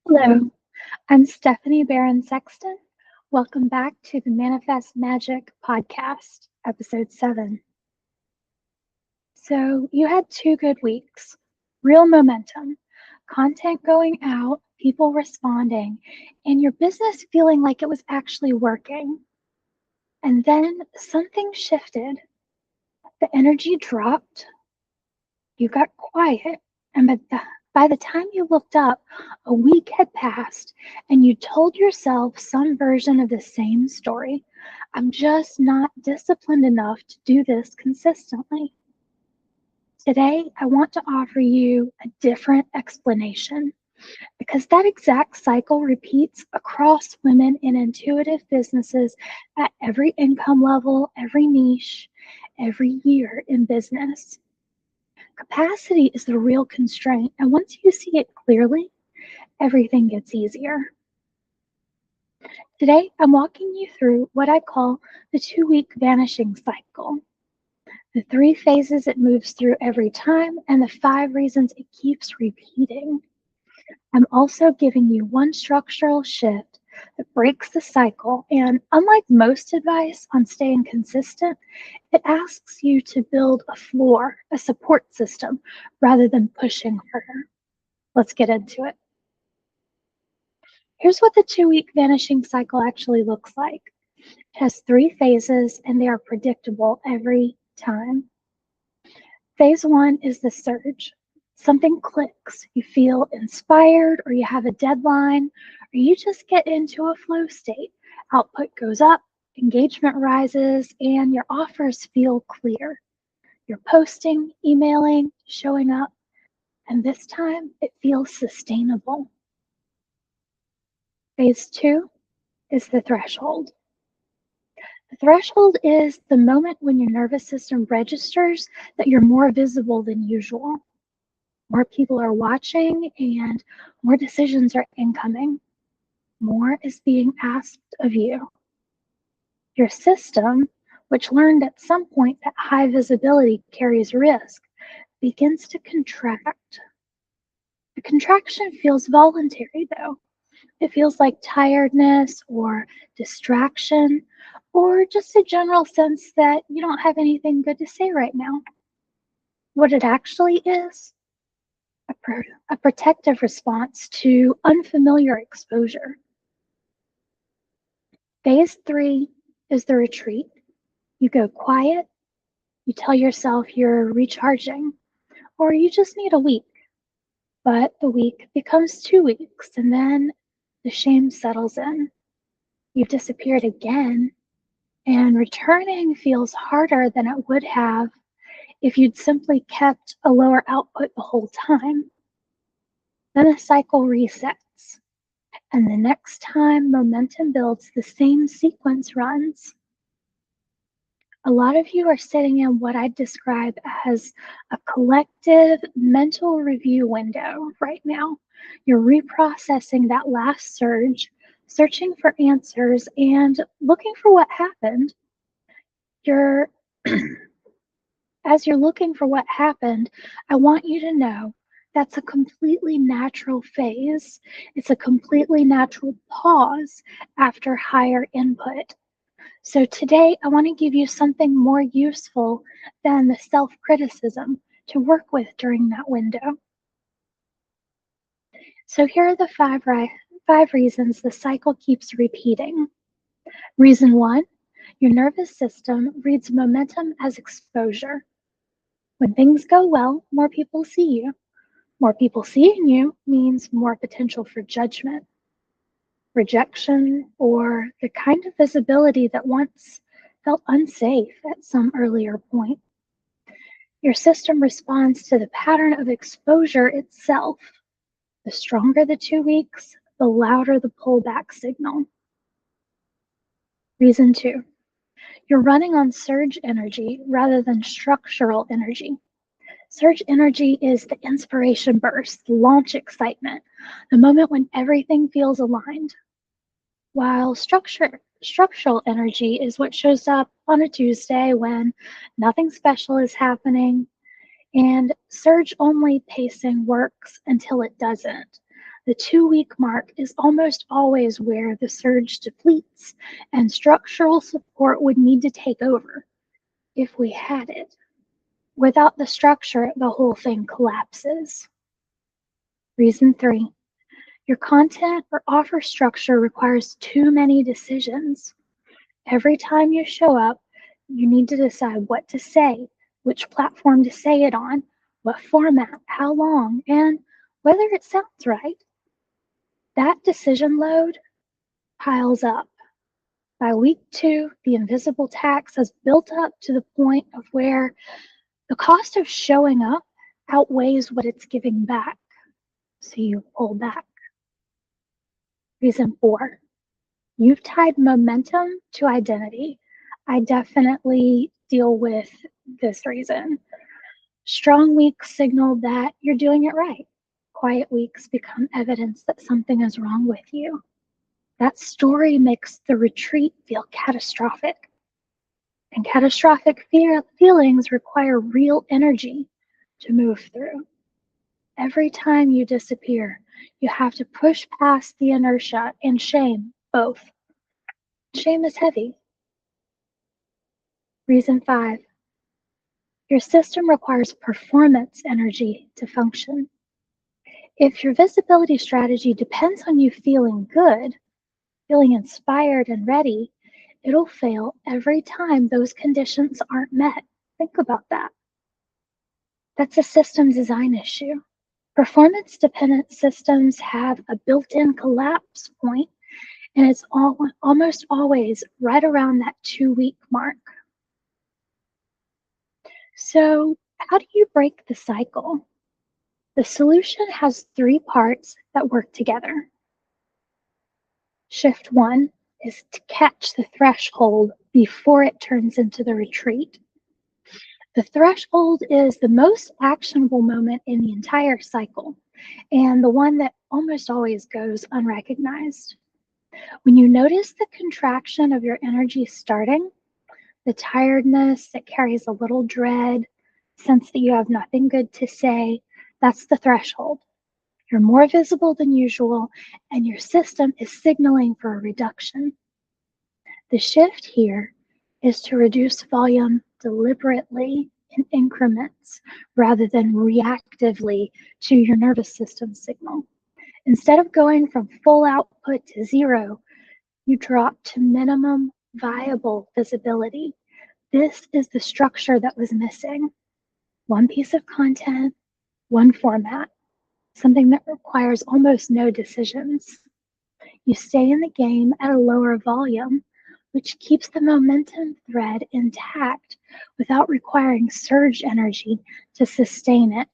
Hello, I'm Stephanie Barron Sexton. Welcome back to the Manifest Magic podcast, episode 7. So, you had 2 good weeks, real momentum, content going out, people responding, and your business feeling like it was actually working. And then something shifted. The energy dropped, you got quiet, and by the time you looked up, a week had passed, and you told yourself some version of the same story. I'm just not disciplined enough to do this consistently. Today, I want to offer you a different explanation because that exact cycle repeats across women in intuitive businesses at every income level, every niche, every year in business. Capacity is the real constraint, and once you see it clearly, everything gets easier. Today, I'm walking you through what I call the 2-week vanishing cycle, the 3 phases it moves through every time, and the 5 reasons it keeps repeating. I'm also giving you one structural shift that breaks the cycle, and unlike most advice on staying consistent, it asks you to build a floor, a support system, rather than pushing harder. Let's get into it. Here's what the 2-week vanishing cycle actually looks like. It has 3 phases, and they are predictable every time. Phase 1 is the surge. Something clicks. You feel inspired, or you have a deadline, or you just get into a flow state. Output goes up, engagement rises, and your offers feel clear. You're posting, emailing, showing up, and this time it feels sustainable. Phase 2 is the threshold. The threshold is the moment when your nervous system registers that you're more visible than usual. More people are watching and more decisions are incoming. More is being asked of you. Your system, which learned at some point that high visibility carries risk, begins to contract. The contraction feels voluntary, though. It feels like tiredness or distraction, or just a general sense that you don't have anything good to say right now. What it actually is, a protective response to unfamiliar exposure. Phase 3 is the retreat. You go quiet, you tell yourself you're recharging, or you just need a week. But the week becomes 2 weeks, and then the shame settles in. You've disappeared again, and returning feels harder than it would have if you'd simply kept a lower output the whole time. Then the cycle resets, and the next time momentum builds, the same sequence runs. A lot of you are sitting in what I describe as a collective mental review window right now. You're reprocessing that last surge, searching for answers, and looking for what happened. As you're looking for what happened, I want you to know that's a completely natural phase. It's a completely natural pause after higher input. So today, I want to give you something more useful than the self-criticism to work with during that window. So here are the five reasons the cycle keeps repeating. Reason 1, your nervous system reads momentum as exposure. When things go well, more people see you. More people seeing you means more potential for judgment, rejection, or the kind of visibility that once felt unsafe at some earlier point. Your system responds to the pattern of exposure itself. The stronger the 2 weeks, the louder the pullback signal. Reason 2, you're running on surge energy rather than structural energy. Surge energy is the inspiration burst, the launch excitement, the moment when everything feels aligned. While structural energy is what shows up on a Tuesday when nothing special is happening, and surge only pacing works until it doesn't. The 2-week mark is almost always where the surge depletes and structural support would need to take over if we had it. Without the structure, the whole thing collapses. Reason 3, your content or offer structure requires too many decisions. Every time you show up, you need to decide what to say, which platform to say it on, what format, how long, and whether it sounds right. That decision load piles up. By week 2, the invisible tax has built up to the point of where the cost of showing up outweighs what it's giving back. So you pull back. Reason 4, you've tied momentum to identity. I definitely deal with this reason. Strong weeks signal that you're doing it right. Quiet weeks become evidence that something is wrong with you. That story makes the retreat feel catastrophic. And catastrophic feelings require real energy to move through. Every time you disappear, you have to push past the inertia and shame, both. Shame is heavy. Reason 5, your system requires performance energy to function. If your visibility strategy depends on you feeling good, feeling inspired and ready, it'll fail every time those conditions aren't met. Think about that. That's a system design issue. Performance-dependent systems have a built-in collapse point, and it's almost always right around that 2-week mark. So how do you break the cycle? The solution has 3 parts that work together. Shift 1 is to catch the threshold before it turns into the retreat. The threshold is the most actionable moment in the entire cycle, and the one that almost always goes unrecognized. When you notice the contraction of your energy starting, the tiredness that carries a little dread, sense that you have nothing good to say, that's the threshold. You're more visible than usual, and your system is signaling for a reduction. The shift here is to reduce volume deliberately in increments rather than reactively to your nervous system signal. Instead of going from full output to 0, you drop to minimum viable visibility. This is the structure that was missing. One piece of content, one format, something that requires almost no decisions. You stay in the game at a lower volume, which keeps the momentum thread intact without requiring surge energy to sustain it,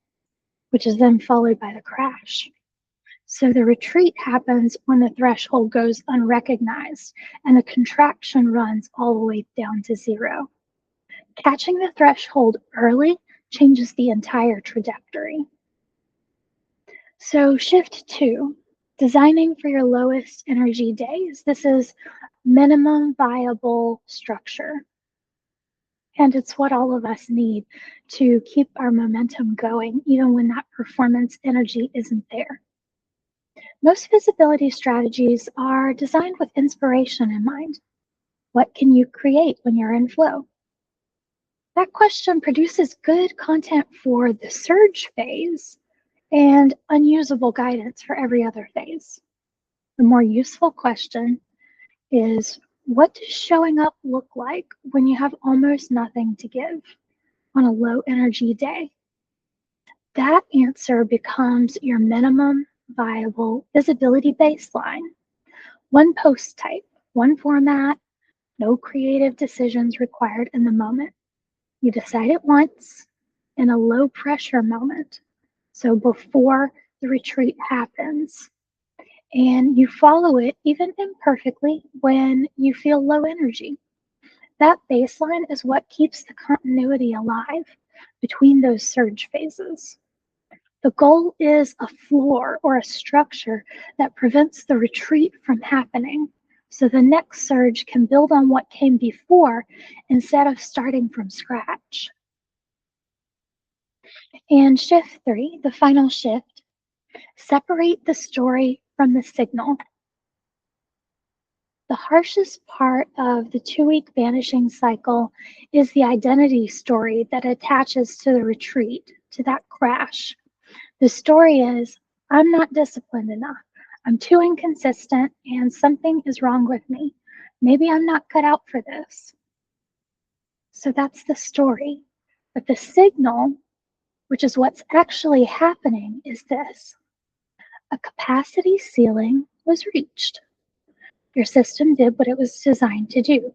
which is then followed by the crash. So the retreat happens when the threshold goes unrecognized and the contraction runs all the way down to 0. Catching the threshold early changes the entire trajectory. So shift 2, designing for your lowest energy days. This is minimum viable structure. And it's what all of us need to keep our momentum going, even when that performance energy isn't there. Most visibility strategies are designed with inspiration in mind. What can you create when you're in flow? That question produces good content for the surge phase and unusable guidance for every other phase. The more useful question is, what does showing up look like when you have almost nothing to give on a low energy day? That answer becomes your minimum viable visibility baseline. One post type, one format, no creative decisions required in the moment. You decide it once in a low pressure moment, so before the retreat happens. And you follow it even imperfectly when you feel low energy. That baseline is what keeps the continuity alive between those surge phases. The goal is a floor or a structure that prevents the retreat from happening, so the next surge can build on what came before instead of starting from scratch. And shift 3, the final shift, Separate the story from the signal. The harshest part of the 2-week vanishing cycle is the identity story that attaches to the retreat, to that crash. The story is, I'm not disciplined enough. I'm too inconsistent and something is wrong with me. Maybe I'm not cut out for this. So that's the story. But the signal, which is what's actually happening, is this. A capacity ceiling was reached. Your system did what it was designed to do.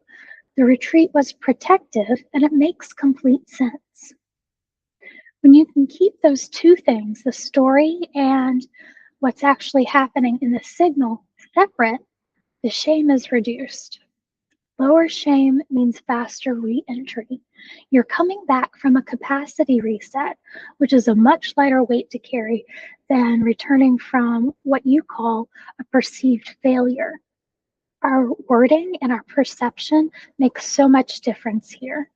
The retreat was protective, and it makes complete sense. When you can keep those two things, the story and what's actually happening in the signal, separate, the shame is reduced. Lower shame means faster re-entry. You're coming back from a capacity reset, which is a much lighter weight to carry than returning from what you call a perceived failure. Our wording and our perception make so much difference here.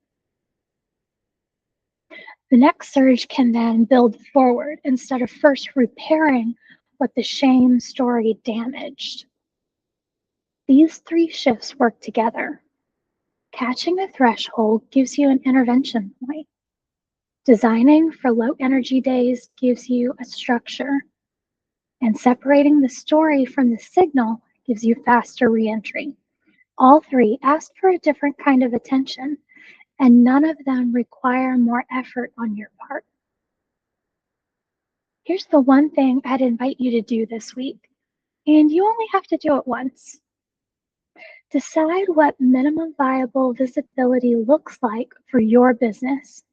The next surge can then build forward instead of first repairing what the shame story damaged. These three shifts work together. Catching a threshold gives you an intervention point. Designing for low energy days gives you a structure. And separating the story from the signal gives you faster reentry. All three ask for a different kind of attention, and none of them require more effort on your part. Here's the one thing I'd invite you to do this week, and you only have to do it once. Decide what minimum viable visibility looks like for your business.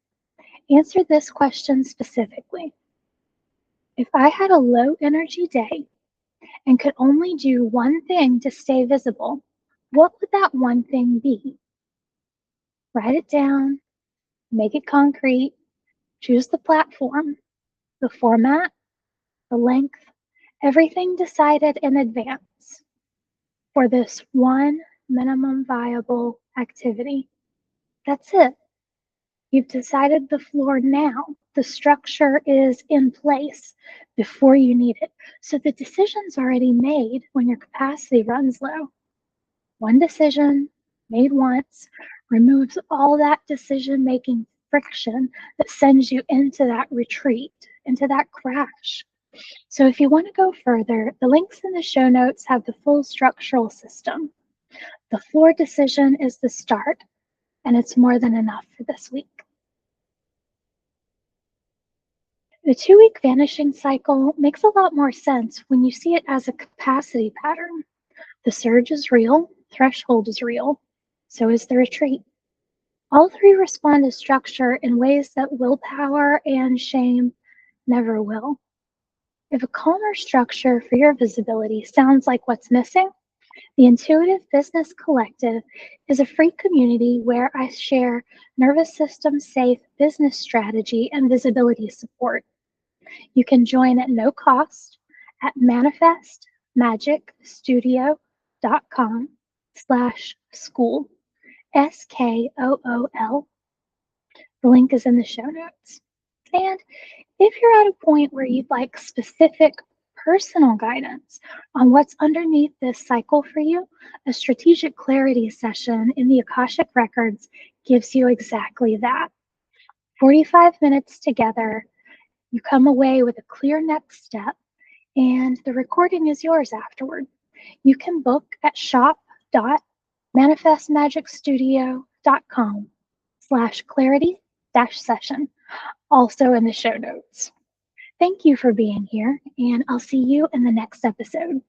Answer this question specifically. If I had a low energy day and could only do one thing to stay visible, what would that one thing be? Write it down, make it concrete, choose the platform, the format, the length, everything decided in advance for this one minimum viable activity. That's it. You've decided the floor now. The structure is in place before you need it. So the decision's already made when your capacity runs low. One decision made once removes all that decision-making friction that sends you into that retreat, into that crash. So if you want to go further, the links in the show notes have the full structural system. The floor decision is the start, and it's more than enough for this week. The 2-week vanishing cycle makes a lot more sense when you see it as a capacity pattern. The surge is real, threshold is real, so is the retreat. All three respond to structure in ways that willpower and shame never will. If a calmer structure for your visibility sounds like what's missing, the Intuitive Business Collective is a free community where I share nervous system safe business strategy and visibility support. You can join at no cost at manifestmagicstudio.com/school, SKOOL. The link is in the show notes. And if you're at a point where you'd like specific personal guidance on what's underneath this cycle for you, a strategic clarity session in the Akashic Records gives you exactly that. 45 minutes together, you come away with a clear next step, and the recording is yours afterward. You can book at shop.manifestmagicstudio.com/clarity-session, also in the show notes. Thank you for being here, and I'll see you in the next episode.